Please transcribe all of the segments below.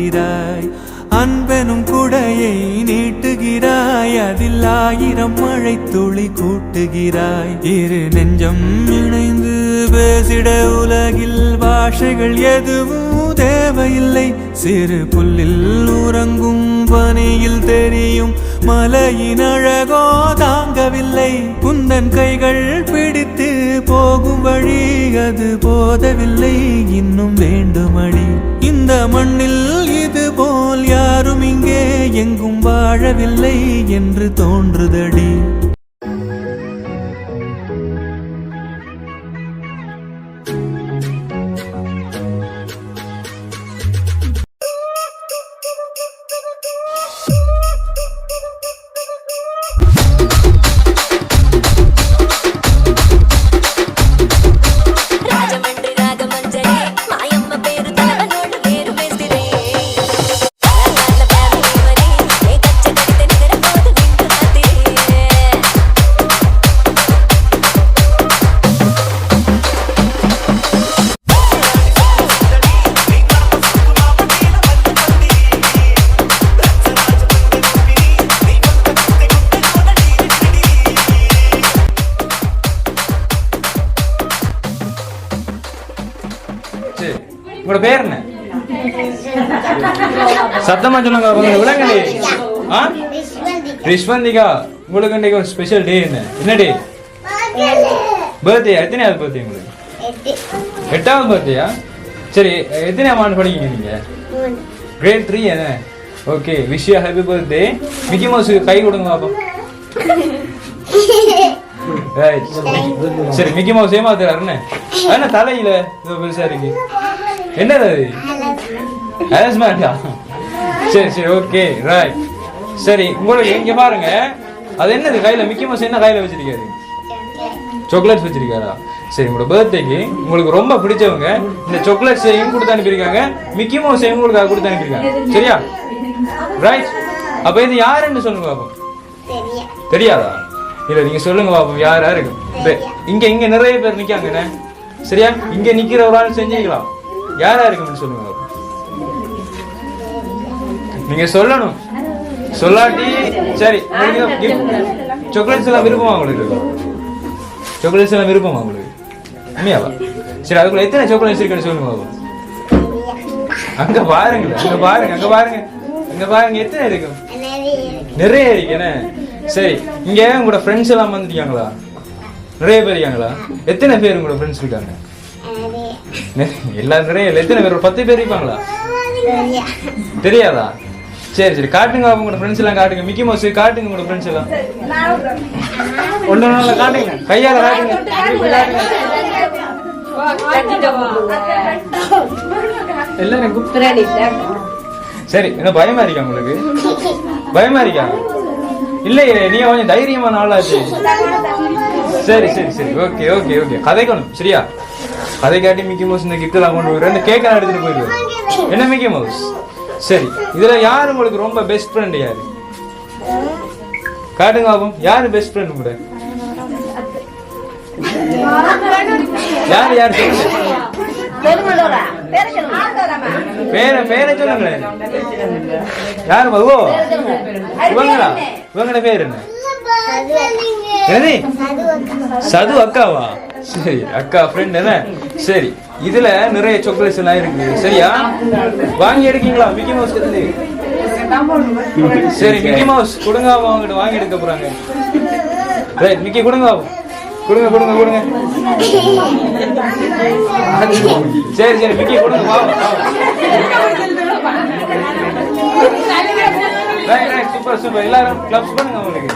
காட்டுகிறாய். அன்பெனும் குடையை நீட்டுகிறாய், அதில் 1000 மழை துளி கூட்டுகிறாய். இரு நெஞ்சம் இணைந்து பேசிட உலகில் பாஷைகள் எதுவும் தேவையில்லை. சிறு புல்லில் உறங்கும் பனியில் தெரியும் மலையின் அழகோ தாங்கவில்லை. குந்தன் கைகள் பிடித்து போகும் வழி அது போதவில்லை, இன்னும் வேண்டுமடி. இந்த மண்ணில் இது போல் யாரும் இங்கே எங்கும் வாழவில்லை என்று தோன்றுதடி. உங்களோட பேர் என்ன? சத்தமா சொல்லுங்க. விளங்கடி. ரிஷ்வந்திகா, உங்களுக்கு இன்னைக்கு ஒரு ஸ்பெஷல் டே. என்ன டே? பர்த்டே. எத்தனையாவது பர்த்டே உங்களுக்கு? 8வது பர்த்டேயா? சரி, எத்தனையாம் ஆண்டு படிக்கீங்க நீங்க? கிரேட் 3 என்ன? Okay, wish you happy birthday. Mickey Mouse கை கொடுங்க பாப்போம். சரி, மிக்கி மவுஸ் ஏமாத்துறாருன்னு என்ன தலையில பெருசா இருக்கு? என்னது அது? ஹராஸ்மெண்டா? சரி சரி, ஓகே, ரைட். சரி, உங்களுக்கு இங்க பாருங்க, அது என்னது கையில? மிக்கி மவுஸ் என்ன கையில வச்சிருக்காரு? சாக்லேட்ஸ் வச்சிருக்காரா? சரி, உங்களோட பர்த்டேக்கு உங்களுக்கு ரொம்ப பிடிச்சவங்க இந்த சாக்லேட்ஸையும் கொடுத்து அனுப்பியிருக்காங்க, மிக்கி மவுஸையும் உங்களுக்கு கொடுத்து அனுப்பியிருக்காங்க. சரியா? ரைட். அப்ப இது யாருன்னு சொல்லுங்க பாப்போம். தெரியாதா? இல்ல, நீங்க சொல்லுங்க பாப்போம், யாரா இருக்கும்? இங்க நிறைய பேர் நிக்காங்க. சரியா? இங்க நிக்கிற ஒரு ஆள் செஞ்சுக்கலாம். யாரா இருக்குன்னு சொல்லுங்க பாப்போம். நீங்க சொல்லணும். சொல்லாட்டி சரி. சாக்லேட்ஸ் எல்லாம் விருப்பமா உங்களுக்கு? சாக்லேட்ஸ் எல்லாம் விருப்பமா உங்களுக்கு? உண்மையாவா? சரி, அதுக்குள்ள எத்தனை சாக்லேட்ஸ் இருக்குன்னு சொல்லுங்க பாப்போம். அங்க பாருங்க, அங்க பாருங்க, அங்க பாருங்க, அங்க பாருங்க, எத்தனை இருக்கும்? நிறைய இருக்கு. என்ன? சரி, இங்க உங்களோட ஃப்ரெண்ட்ஸ் எல்லாம் வந்துட்டாங்களா? நிறைய பேர் இருக்காங்களா? எத்தனை பேர் உங்களோட ஃப்ரெண்ட்ஸ் இருக்காங்க? எல்லாம் நிறைய. எத்தனை பேர்? ஒரு 10 பேர் இருப்பாங்களா? தெரியாதா? சரி சரி, காட்டுங்க உங்களோட ஃப்ரெண்ட்ஸ் எல்லாம் காட்டுங்க. மிக்கி மவுஸ் காட்டுங்க உங்களோட ஃப்ரெண்ட்ஸ் எல்லாம். ஒண்ணு காட்டுங்க, கையால காட்டுங்க. சரி, என்ன பயமா இருக்கா உங்களுக்கு? பயமா இருக்கா? இல்லையே, நீங்க கொஞ்சம் தைரியமான ஆளாச்சு. சரி சரி சரி, ஓகே ஓகே ஓகே. கதைக்கணும். சரியா? கதை காட்டி மிக்கி மவுஸ் இந்த கிஃப்ட் எல்லாம் கொண்டு போய் 2 கேக் எடுத்துட்டு போயிடுவோம். என்ன மிக்கி மவுஸ்? சரி, இதுல யாரு உங்களுக்கு ரொம்ப பெஸ்ட் ஃப்ரெண்ட்? யாரு? காட்டுங்க பாப்போம். யாரு பெஸ்ட் ஃப்ரெண்ட் கூட? யாரு யாரு சொல்லுங்க. பேரை சொல்லுங்களேன். யாரு? ஓ, இவங்களா? இவங்களோட பேர் என்ன? சது அக்காவா? சரி, அக்கா ஃப்ரெண்ட் என்ன? சரி, இதுல நிறைய சாக்லேட்ஸ் எல்லாம் இருக்கு. சரியா? வாங்கி எடுக்கீங்களா மிக்கி மவுஸ்? சரி, மிக்கி மவுஸ் கொடுங்க. அவங்க வாங்கி எடுக்க போறாங்க. ரைட், மிக்கி கொடுங்க. கொடுங்க கொடுங்க கொடுங்க. சரி சரி, மிக்கி கொடுங்க. Right right, super super. எல்லாரும் கிளப்ஸ் பண்ணுங்க உங்களுக்கு.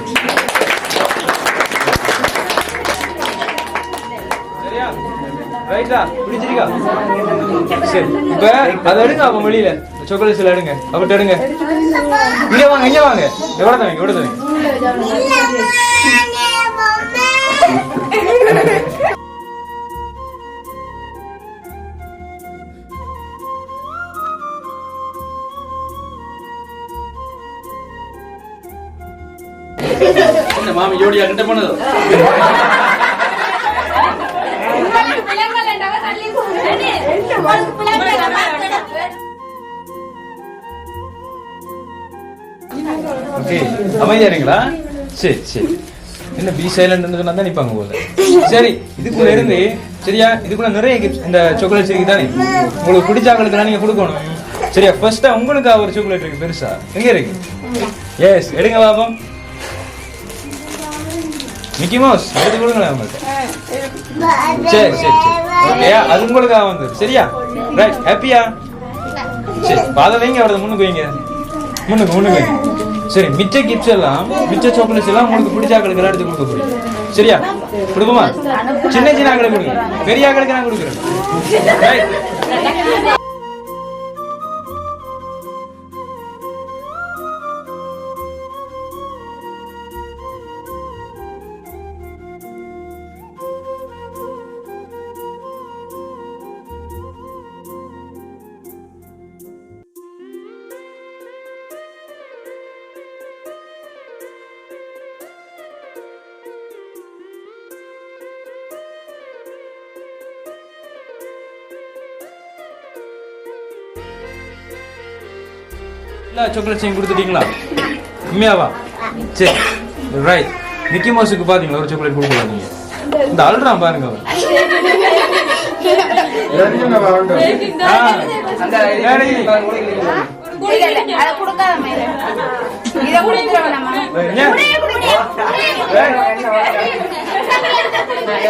சரியா? ரைட்டா? பிடிச்சிருக்கா? சரி, இப்ப அதை எடுங்க. அப்ப வெளியில சாக்லேட்ஸ் எல்லாம் எடுங்க. அப்படி எடுங்க. இங்க வாங்க, இங்க வாங்க. எவ்வளவு தவங்க, எவ்வளவு தவங்க. மாமி ஜோடியா கிட்ட போனது. அமைதியா இருங்களா? சரி சரி. என்ன பி சைலண்ட் சொன்னா தான் நிப்பாங்க போல. சரி, இதுக்குள்ள இருந்து சரியா, இதுக்குள்ள நிறைய கிஃப்ட்ஸ் இந்த சாக்லேட்ஸ் இருக்கு தானே, உங்களுக்கு பிடிச்ச ஆளுக்கு நீங்க கொடுக்கணும். சரியா, ஃபர்ஸ்டா உங்களுக்கு ஒரு சாக்லேட் இருக்கு பெருசா, எங்க இருக்கு? எஸ், எடுங்க பாப்போம். மிக்கி மவுஸ் எடுத்து கொடுங்களேன் உங்களுக்கு. சரி சரி சரி, ஓகேயா, அது உங்களுக்காக வந்து. சரியா, ரைட், ஹாப்பியா? சரி, பாத வைங்க, அவரது முன்னுக்கு வைங்க, முன்னுக்கு வைங்க. சரி, மிச்ச கிஃப்ட்ஸ் எல்லாம், மிச்ச சாக்லேட்ஸ் எல்லாம் உங்களுக்கு பிடிச்ச ஆக்களுக்கு எல்லாம் எடுத்து கொடுக்க போறீங்க. சரியா, கொடுப்போமா? சின்ன சின்ன ஆக்களுக்கு கொடுங்க, பெரிய ஆக்களுக்கு நான் கொடுக்குறேன். சாக்லேட்ஸையும் கொடுத்துட்டீங்களா? உண்மையாவா? சரி, ரைட். மிக்கி மவுஸுக்கு பாத்தீங்களா ஒரு சாக்லேட் கொடுக்கலாம் நீங்க? இந்த அல்றான் பாருங்க அவன்.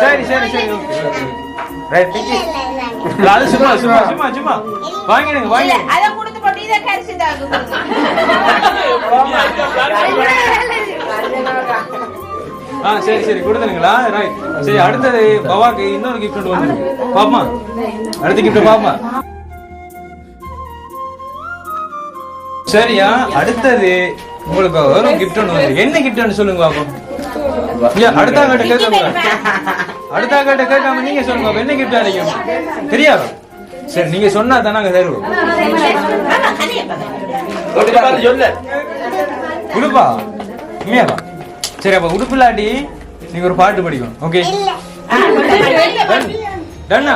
சரி சரி சரி, ரைட். மிக்கி அது சும்மா சும்மா சும்மா சும்மா வாங்கிடுங்க, வாங்கிடுங்க. சரி சரி, கொடுத்துருங்களா? ரைட். சரி, அடுத்தது பவாக்கு இன்னொரு கிஃப்ட் வந்து பாப்பா. அடுத்த கிஃப்ட் பாப்பா. சரியா, அடுத்தது உங்களுக்கு ஒரு கிஃப்ட் ஒன்று வந்து. என்ன கிஃப்ட்னு சொல்லுங்க பாப்போம். அடுத்த கிட்ட கேட்க, அடுத்த கிட்ட கேட்காம நீங்க சொல்லுங்க பாப்பா, என்ன கிஃப்ட் அடிக்கும் தெரியாது? சரி, நீங்க சொன்னா தான் நாங்க தருவோம். உடுப்பா? உண்மையாவா? சரி, அப்ப உடுப்பு இல்லாட்டி நீங்க ஒரு பாட்டு படிக்கணும். ஓகே, டன்னா?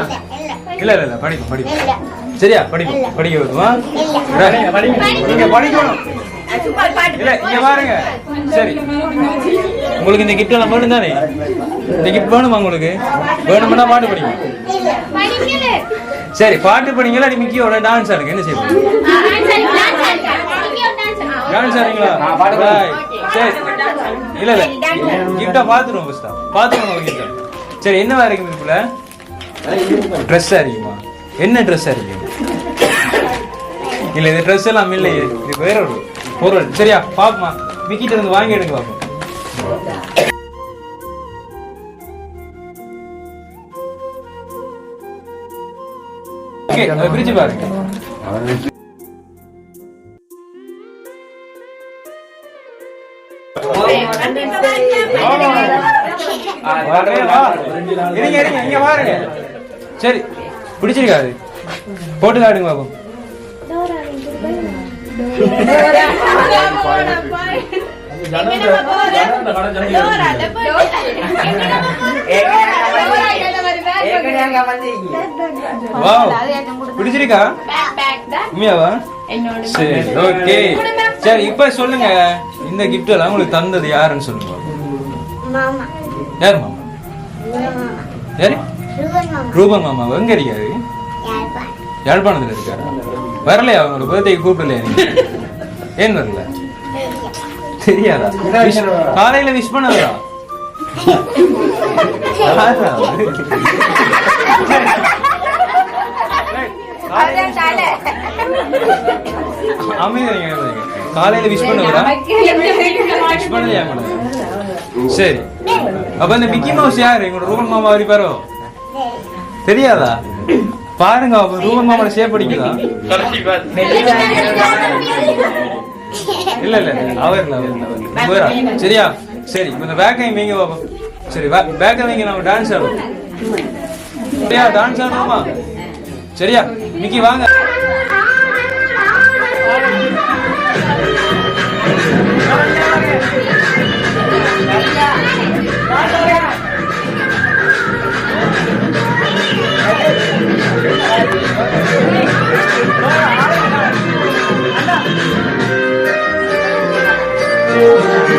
இல்ல இல்ல இல்ல, படிக்கும் படிக்கும். சரியா, படிக்கும், படிக்க வைக்குமா? நீங்க படிக்கணும். இல்ல, இங்க பாருங்க. சரி, உங்களுக்கு இந்த கிஃப்ட் எல்லாம் வேணும் தானே? இந்த கிஃப்ட் வேணுமா உங்களுக்கு? வேணும்னா பாட்டு படிக்கும். சரி, பாட்டு படிங்களா? நீ மிக்கியோட டான்ஸ் ஆடுங்க. என்ன செய்ய டான்ஸ் ஆடுங்களா? சரி, இல்ல இல்ல, கிஃப்டா பாத்துருவோம். ஃபர்ஸ்டா பாத்துருவோம் கிஃப்ட். சரி, என்னவா இருக்கு இதுக்குள்ள? ட்ரெஸ் அறியுமா? என்ன ட்ரெஸ் அறியும்? இல்ல, இந்த ட்ரெஸ் எல்லாம் இல்லையே, இது வேற ஒரு பொருள். சரியா, பாப்போமா? மிக்கிட்ட இருந்து வாங்கி எடுங்க பாப்போம். ஓகே, அதை பிரிச்சு பாருங்க. இங்க பாருங்க. சரி, பிடிச்சிருக்காது, போட்டு காடுங்க பாப்போம். பிடிச்சிருக்கா? உண்மையாவா? சரி, ஓகே. சரி, இப்ப சொல்லுங்க, இந்த கிஃப்ட் எல்லாம் உங்களுக்கு தந்தது யாருன்னு சொல்லுங்க. யாரு மாமா? யாரு? ரூபன் மாமா. எங்க இருக்காரு? யாழ்ப்பாணத்துல இருக்காரு. வரலையா? அவங்களோட பர்த்டேக்கு கூப்பிடலையா நீங்க? ஏன் வரல? தெரியாதா? காலையில விஷ் பண்ணதா? காலையில விஷ் பண்ணுவா? விஷ் பண்ணலையா? சரி, அப்ப இந்த மிக்கி மவுஸ் யாரு? எங்களோட ரூபன் மாமா வரிப்பாரோ? தெரியாதா? பாருங்க, ரூபன் மாமாவோட ஷேப் அடிக்குதா? இல்ல இல்ல, அவர் இல்ல. சரியா, சரி, இந்த பேக்கை வைங்க பாப்போம். சரி, பேக்கை வைங்க, நம்ம டான்ஸ் ஆடுவோம். சரியா, டான்ஸ் ஆடுவோமா? சரியா, மிக்கி வாங்க. Thank you.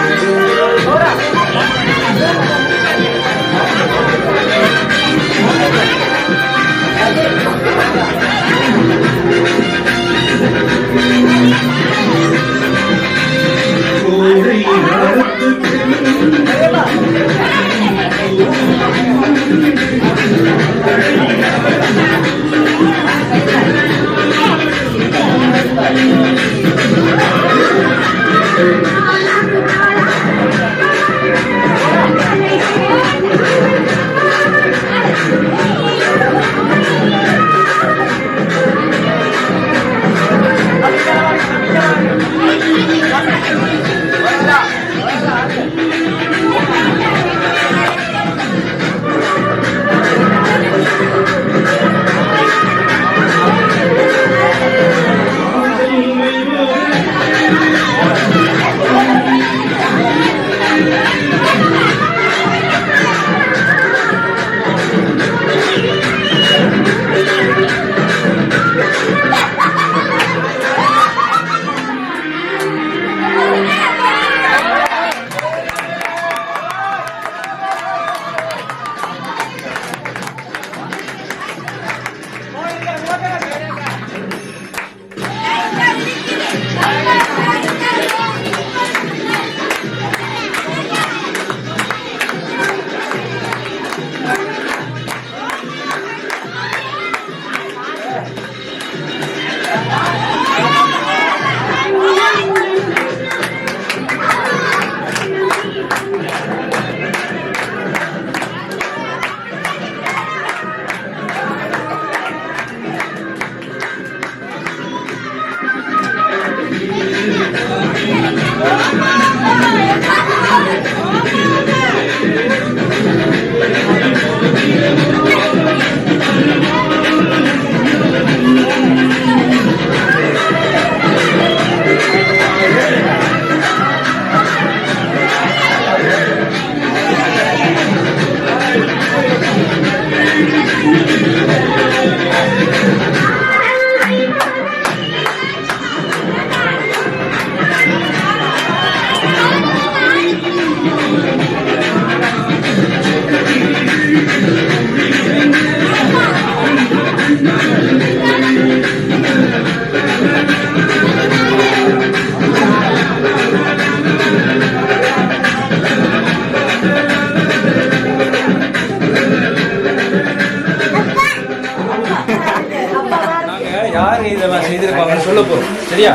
யாரு இதெல்லாம் செய்திருப்பாங்கன்னு சொல்ல போறோம். சரியா?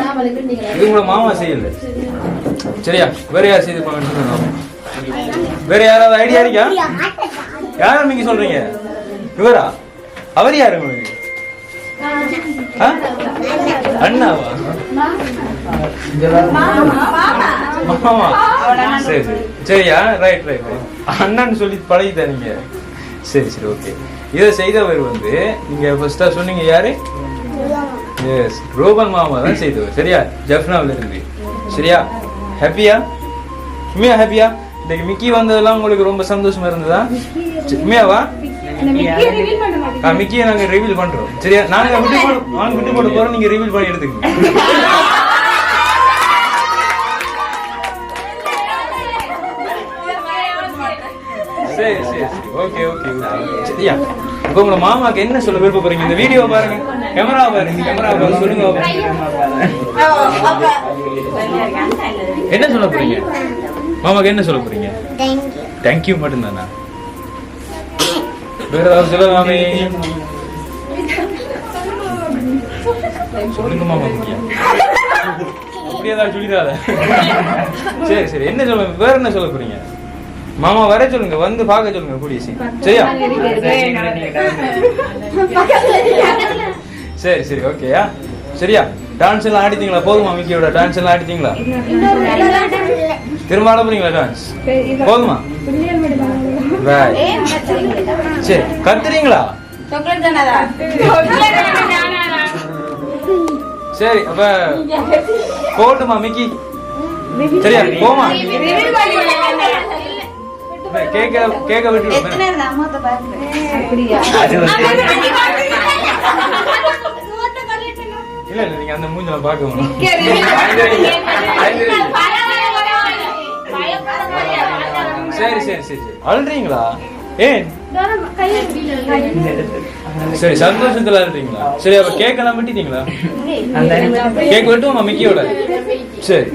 இது உங்களோட மாமா செய்யல. சரியா? வேற யார் செய்திருப்பாங்கன்னு சொல்லுங்க. வேற யாராவது ஐடியா இருக்கா? யாரும் நீங்க சொல்றீங்க? இவரா? அவர் யாரு உங்களுக்கு? அண்ணாவா? மாமா. சரி சரி சரியா? Right right right. அண்ணான்னு சொல்லி பழகிட்டா நீங்க. சரி சரி ஓகே. இதை செய்தவர் வந்து நீங்க ஃபர்ஸ்டா சொன்னீங்க யாரு? எஸ், ரோபன் மாமா தான் செய்தவர். சரியா? ஜெஃப்னாவில் இருந்து. சரியா? ஹாப்பியா? உண்மையா ஹாப்பியா? இன்னைக்கு மிக்கி வந்ததெல்லாம் உங்களுக்கு ரொம்ப சந்தோஷமா இருந்ததா? உண்மையாவா? மிக்கியை நாங்க ரிவீல் பண்றோம். சரியா? நாங்க விட்டு போட போறோம், நீங்க ரிவீல் பண்ணி எடுத்துக்கங்க. சரி சரி சரி ஓகே ஓகே ஓகே. சரியா? இப்போ உங்க மாமாக்கு என்ன சொல்ல விருப்பப்படுறீங்க? இந்த வீடியோ பாருங்க, கேமரா பாருங்க, கேமரா பாருங்க, சொல்லுங்க. என்ன சொல்ல போறீங்க மாமாக்கு? என்ன சொல்ல போறீங்க? தேங்க்யூ மட்டும்தானா? வேற ஏதாவது சொல்லலாமே? சொல்லுங்க மாமா. அப்படியே ஏதாவது சொல்லிடாத. சரி சரி என்ன சொல்ல, வேற என்ன சொல்ல போறீங்க? மாமா வர சொல்லுங்க, வந்து பார்க்க சொல்லுங்க கூடிய சீக்கிரம். சரியா? சரி சரி ஓகேயா? சரியா? டான்ஸ் எல்லாம் ஆடிட்டீங்களா? போதுமா? மிக்கியோட டான்ஸ் எல்லாம் ஆடிட்டீங்களா? திரும்ப ஆட போறீங்களா டான்ஸ்? போதுமா? சரி கத்துறீங்களா? சரி அப்ப போட்டுமா மிக்கி? சரியா? போமா? கேக்க விட்டு இல்ல இல்ல நீங்க அந்த மூஞ்சல பாக்க சரி சரி சரி சரி அழுறீங்களா? ஏன்? சரி சந்தோஷத்துல அழுறீங்களா? சரி அப்ப கேக் எல்லாம் வெட்டிட்டீங்களா? கேக் வெட்டுவோமா மிக்கியோட? சரி